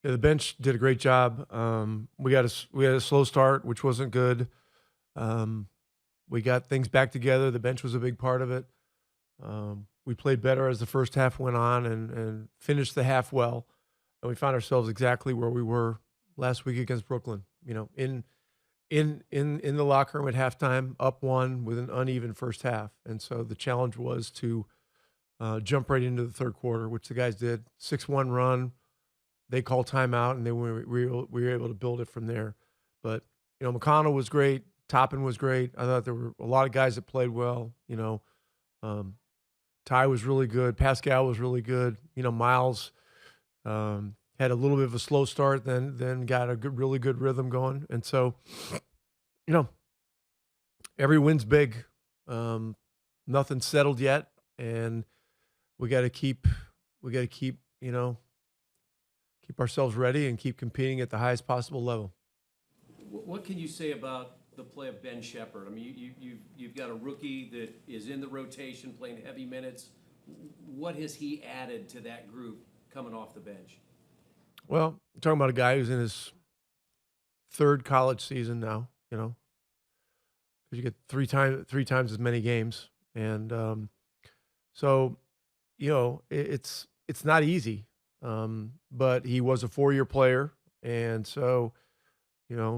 Yeah, the bench did a great job. We had a slow start, which wasn't good. Um, we got things back together. The bench was a big part of it. We played better as the first half went on and finished the half well. And we found ourselves exactly where we were last week against Brooklyn. In the locker room at halftime, up one with an uneven first half. And so the challenge was to jump right into the third quarter, which the guys did. 6-1 run. They called timeout, and then we were able to build it from there. But, McConnell was great. Toppin was great. I thought there were a lot of guys that played well. Um, Ty was really good. Pascal was really good. Miles had a little bit of a slow start, then got a really good rhythm going. And so, you know, every win's big. Nothing's settled yet, and we got to keep keep ourselves ready and keep competing at the highest possible level. What can you say about the play of Ben Shepherd? I mean, you've got a rookie that is in the rotation, playing heavy minutes. What has he added to that group coming off the bench? Well, I'm talking about a guy who's in his third college season now, because you get three times as many games. And so, it's not easy. But he was a 4-year player. And so,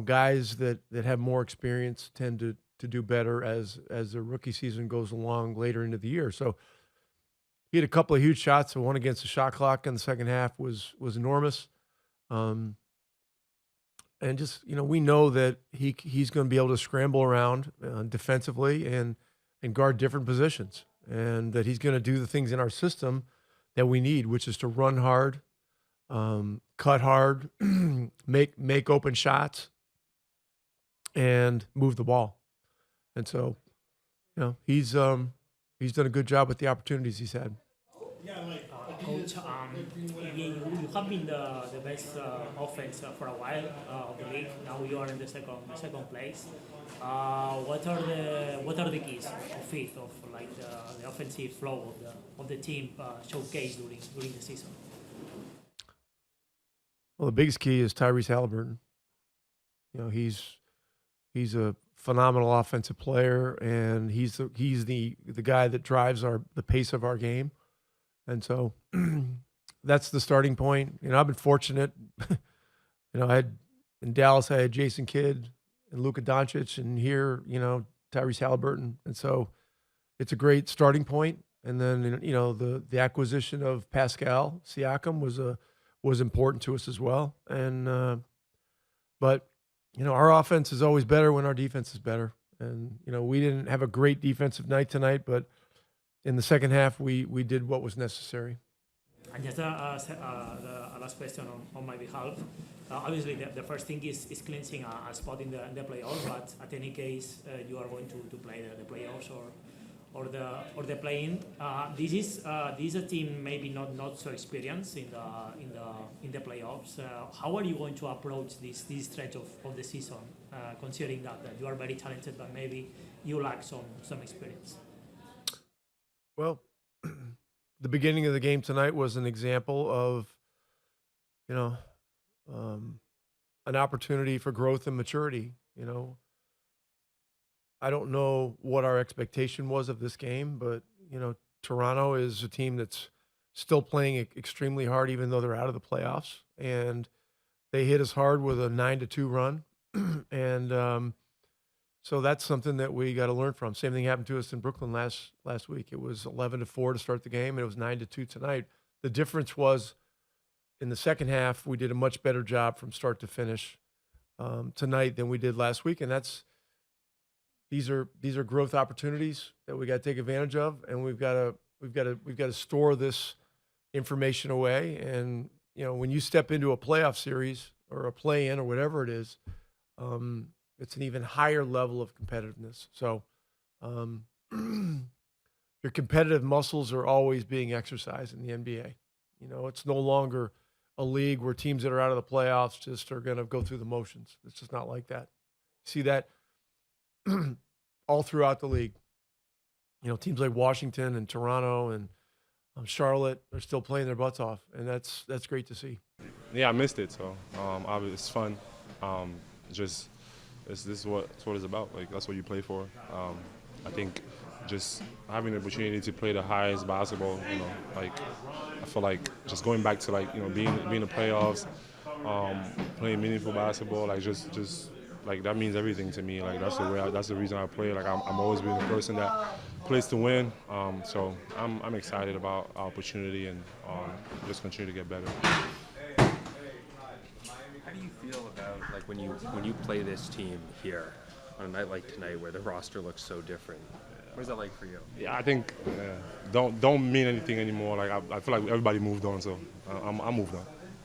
guys that have more experience tend to do better as the rookie season goes along later into the year. So he had a couple of huge shots. The one against the shot clock in the second half was enormous. And just, we know that he's going to be able to scramble around defensively and guard different positions, and that he's going to do the things in our system that we need, which is to run hard, cut hard, make open shots, and move the ball. And so, he's done a good job with the opportunities he's had. Coach, you have been the best offense for a while of the league. Now you are in the second place. What are the keys of it, of like the offensive flow of the team showcased during the season? Well, the biggest key is Tyrese Halliburton. He's a phenomenal offensive player, and he's the guy that drives the pace of our game. And so that's the starting point. I've been fortunate. In Dallas, I had Jason Kidd and Luka Doncic, and here, Tyrese Halliburton. And so it's a great starting point. And then, the acquisition of Pascal Siakam was important to us as well. And but our offense is always better when our defense is better. And we didn't have a great defensive night tonight, but in the second half, we did what was necessary. And just the last question on my behalf. Obviously, the first thing is clinching a spot in the playoffs. But at any case, you are going to play the playoffs or the play-in. This is a team maybe not so experienced in the playoffs. How are you going to approach this stretch of the season, considering that you are very talented, but maybe you lack some experience? Well, the beginning of the game tonight was an example of, an opportunity for growth and maturity. I don't know what our expectation was of this game, but, Toronto is a team that's still playing extremely hard, even though they're out of the playoffs. And they hit us hard with a 9-2 run. And so that's something that we got to learn from. Same thing happened to us in Brooklyn last week. It was 11-4 to start the game, and it was 9-2 tonight. The difference was in the second half, we did a much better job from start to finish tonight than we did last week, and these are growth opportunities that we got to take advantage of, and we've got to store this information away. And when you step into a playoff series or a play-in or whatever it is, it's an even higher level of competitiveness. So your competitive muscles are always being exercised in the NBA. It's no longer a league where teams that are out of the playoffs just are going to go through the motions. It's just not like that. See that all throughout the league. Teams like Washington and Toronto and Charlotte are still playing their butts off, and that's great to see. Yeah, I missed it. So it's fun. Just this is what it's about. Like that's what you play for. I think just having the opportunity to play the highest basketball. Like I feel like just going back to like being in the playoffs, playing meaningful basketball. Like just like that means everything to me. Like that's the reason I play. Like I'm always been the person that plays to win. So I'm excited about our opportunity and just continue to get better. How do you feel about like when you play this team here on a night like tonight where the roster looks so different? What is that like for you? Yeah, I think don't mean anything anymore. Like I feel like everybody moved on, so I'm moved on.